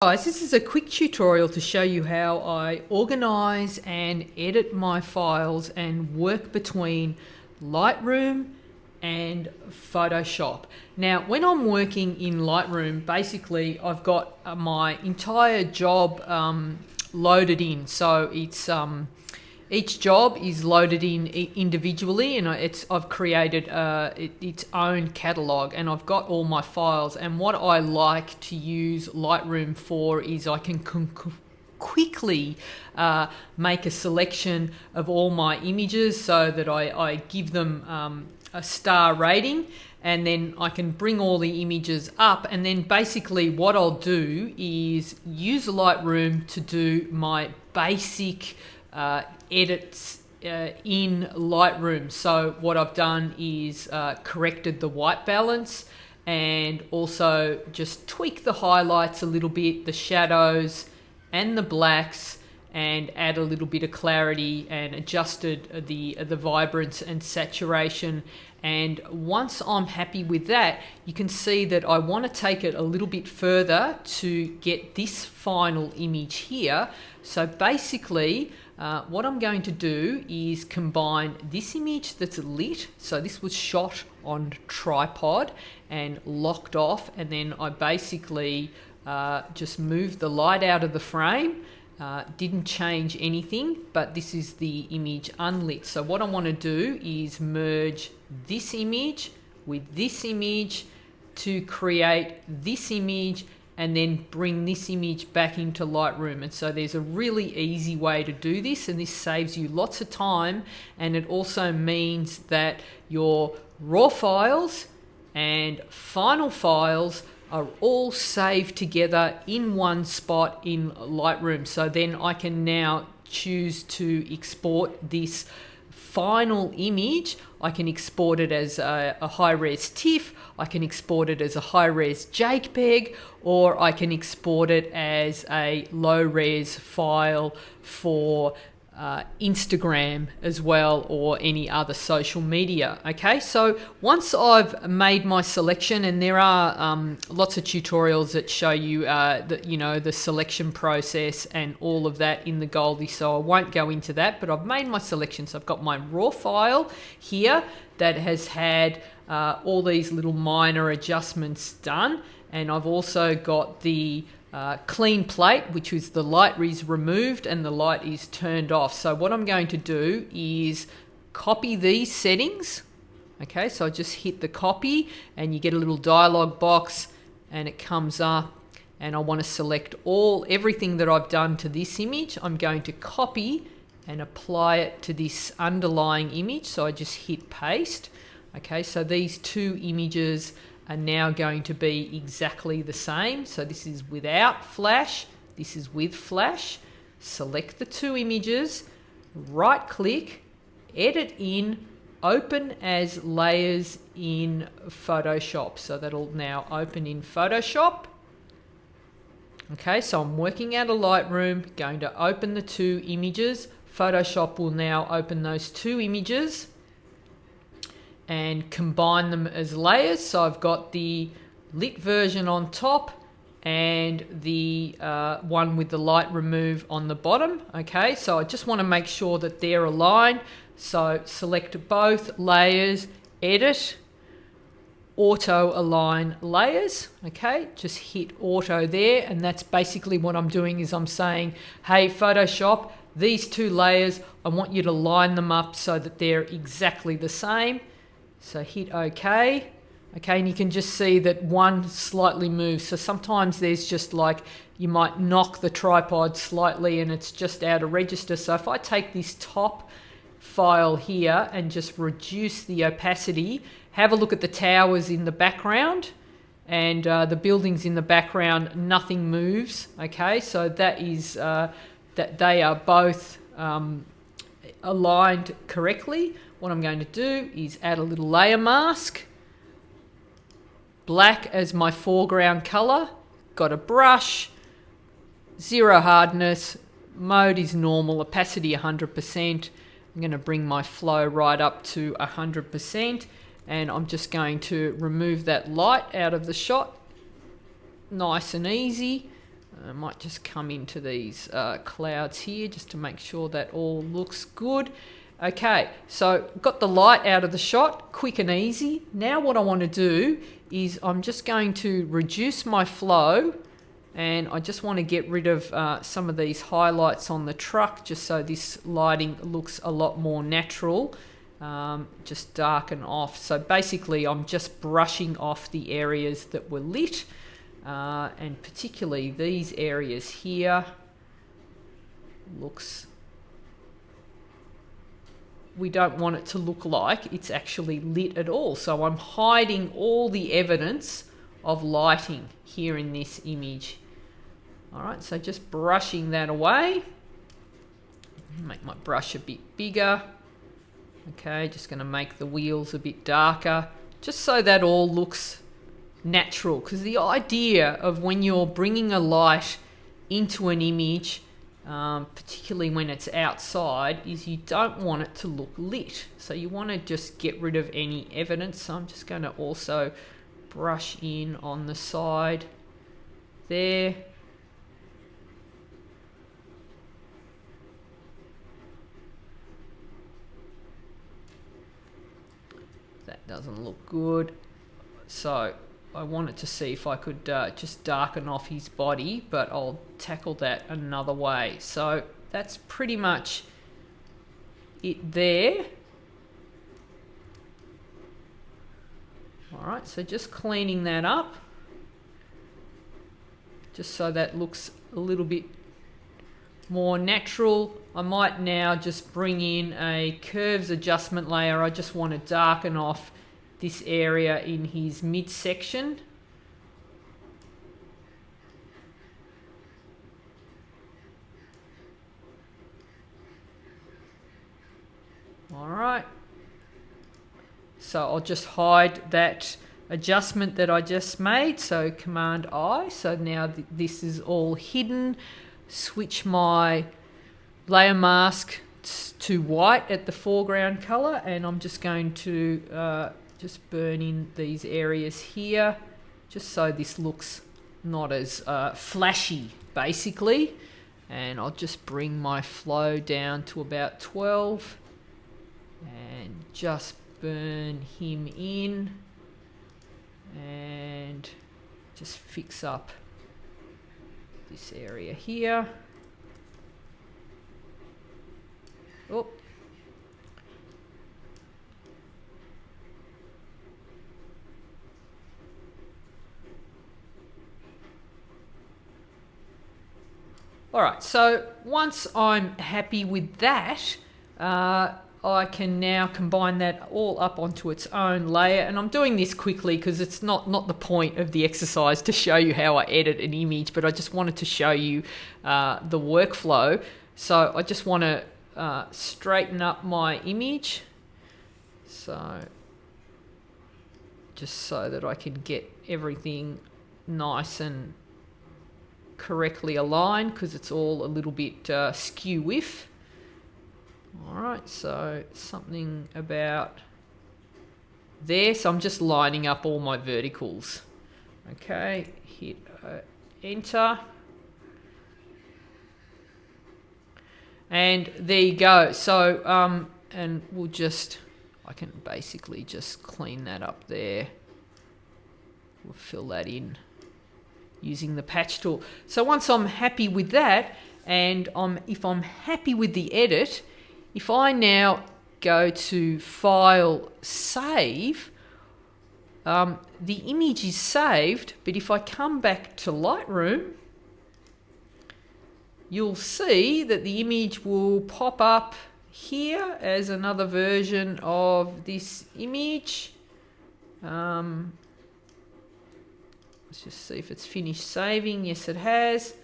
Guys, this is a quick tutorial to show you how I organize and edit my files and work between Lightroom and Photoshop. Now, when I'm working in Lightroom, basically I've got my entire job loaded in. So it's each job is loaded in individually, and I've created its own catalog, and I've got all my files. And what I like to use Lightroom for is I can quickly make a selection of all my images so that I give them a star rating, and then I can bring all the images up. And then basically what I'll do is use Lightroom to do my basic edits in Lightroom. So what I've done is corrected the white balance and also just tweak the highlights a little bit, the shadows and the blacks, and add a little bit of clarity and adjusted the vibrance and saturation. And once I'm happy with that, you can see that I want to take it a little bit further to get this final image here. So basically what I'm going to do is combine this image that's lit. So this was shot on tripod and locked off, and then I basically just moved the light out of the frame. Didn't change anything, but this is the image unlit. So what I want to do is merge this image with this image to create this image, and then bring this image back into Lightroom. And so there's a really easy way to do this, and this saves you lots of time, and it also means that your raw files and final files are all saved together in one spot in Lightroom. So then I can now choose to export this final image. I can export it as a high-res TIFF, I can export it as a high-res JPEG, or I can export it as a low-res file for Instagram as well, or any other social media. Okay, so once I've made my selection, and there are lots of tutorials that show you the selection process and all of that in the Goldie, so I won't go into that, but I've made my selection. So I've got my raw file here that has had all these little minor adjustments done, and I've also got the clean plate, which is the light is removed and the light is turned off. So what I'm going to do is copy these settings. Okay, so I just hit the copy, and you get a little dialog box, and it comes up, and I want to select everything that I've done to this image. I'm going to copy and apply it to this underlying image. So I just hit paste. Okay, so these two images are now going to be exactly the same. So this is without flash, this is with flash. Select the two images, right click, edit in, open as layers in Photoshop. So that'll now open in Photoshop. Okay, so I'm working out of Lightroom, going to open the two images. Photoshop will now open those two images and combine them as layers. So I've got the lit version on top and the one with the light remove on the bottom. Okay, so I just want to make sure that they're aligned. So select both layers, edit, auto align layers. Okay, just hit auto there, and that's basically what I'm doing. Is I'm saying, hey Photoshop, these two layers, I want you to line them up so that they're exactly the same. So hit OK. Okay, and you can just see that one slightly moves. So sometimes there's just like, you might knock the tripod slightly and it's just out of register. So if I take this top file here and just reduce the opacity, have a look at the towers in the background and the buildings in the background, nothing moves. Okay, so that is that they are both aligned correctly. What I'm going to do is add a little layer mask, black as my foreground color, got a brush, zero hardness, mode is normal, opacity 100%. I'm going to bring my flow right up to 100%, and I'm just going to remove that light out of the shot, nice and easy. I might just come into these clouds here just to make sure that all looks good. Okay, so got the light out of the shot, quick and easy. Now what I want to do is I'm just going to reduce my flow, and I just want to get rid of some of these highlights on the truck just so this lighting looks a lot more natural. Just darken off. So basically I'm just brushing off the areas that were lit, and particularly these areas here we don't want it to look like it's actually lit at all. So I'm hiding all the evidence of lighting here in this image. All right, so just brushing that away. Make my brush a bit bigger. Okay, just going to make the wheels a bit darker, just so that all looks natural. Because the idea of when you're bringing a light into an image, particularly when it's outside, is you don't want it to look lit. So you want to just get rid of any evidence. So I'm just going to also brush in on the side there. That doesn't look good. So I wanted to see if I could just darken off his body, but I'll tackle that another way. So that's pretty much it there. All right, so just cleaning that up, just so that looks a little bit more natural. I might now just bring in a curves adjustment layer. I just want to darken off this area in his midsection. All right. So I'll just hide that adjustment that I just made. So Command I. So now this is all hidden. Switch my layer mask to white at the foreground color, and I'm just going to just burn in these areas here, just so this looks not as flashy, basically. And I'll just bring my flow down to about 12 and just burn him in and just fix up this area here. Oh. All right, so once I'm happy with that, I can now combine that all up onto its own layer. And I'm doing this quickly because it's not the point of the exercise to show you how I edit an image, but I just wanted to show you the workflow. So I just want to straighten up my image. So just so that I can get everything nice and correctly aligned, because it's all a little bit skew-whiff. All right, so something about there. So I'm just lining up all my verticals. Okay, hit enter. And there you go. So, and we'll just, I can basically just clean that up there. We'll fill that in using the patch tool. So once I'm happy with that, and if I'm happy with the edit, if I now go to File, Save, the image is saved, but if I come back to Lightroom, you'll see that the image will pop up here as another version of this image. Let's just see if it's finished saving. Yes, it has.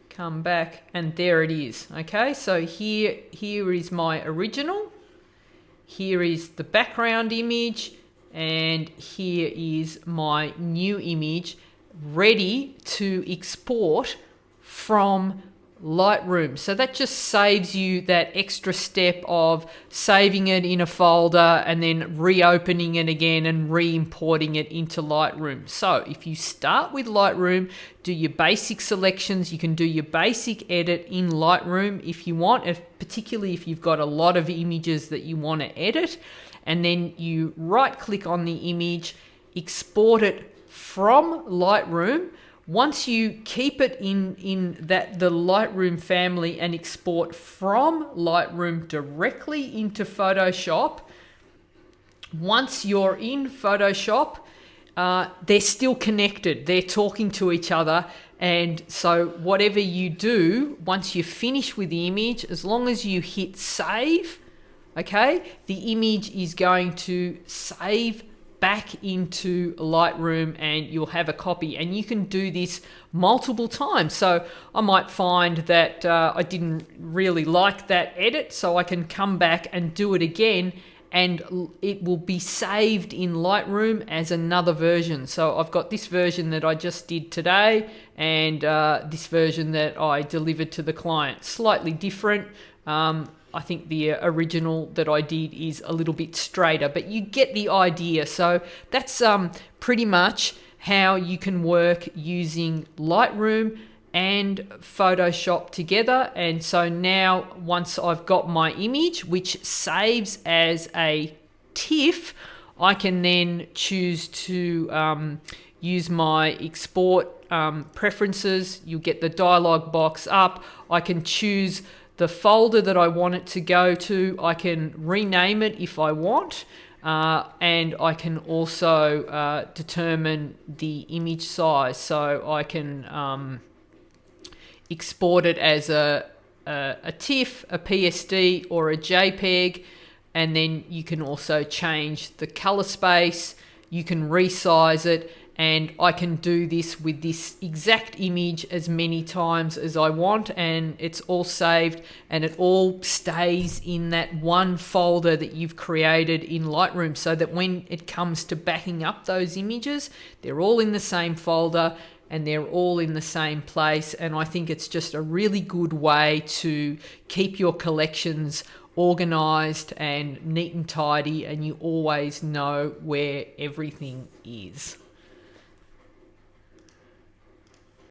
Come back, and there it is. Okay, so here is my original. Here is the background image, and here is my new image ready to export from Lightroom. So that just saves you that extra step of saving it in a folder and then reopening it again and re-importing it into Lightroom. So if you start with Lightroom, do your basic selections. You can do your basic edit in Lightroom if you want, particularly if you've got a lot of images that you want to edit. And then you right click on the image, export it from Lightroom. Once you keep it in the Lightroom family and export from Lightroom directly into Photoshop, once you're in Photoshop, they're still connected. They're talking to each other. And so whatever you do, once you finish with the image, as long as you hit save, okay, the image is going to save back into Lightroom and you'll have a copy, and you can do this multiple times. So I might find that I didn't really like that edit, so I can come back and do it again and it will be saved in Lightroom as another version. So I've got this version that I just did today and this version that I delivered to the client. Slightly different. I think the original that I did is a little bit straighter, but you get the idea. So that's pretty much how you can work using Lightroom and Photoshop together. And so now once I've got my image, which saves as a TIFF, I can then choose to use my export preferences. You'll get the dialog box up. I can choose the folder that I want it to go to. I can rename it if I want, and I can also determine the image size. So I can export it as a TIFF, a PSD, or a JPEG, and then you can also change the color space. You can resize it, and I can do this with this exact image as many times as I want, and it's all saved and it all stays in that one folder that you've created in Lightroom, so that when it comes to backing up those images, they're all in the same folder and they're all in the same place. And I think it's just a really good way to keep your collections organized and neat and tidy, and you always know where everything is.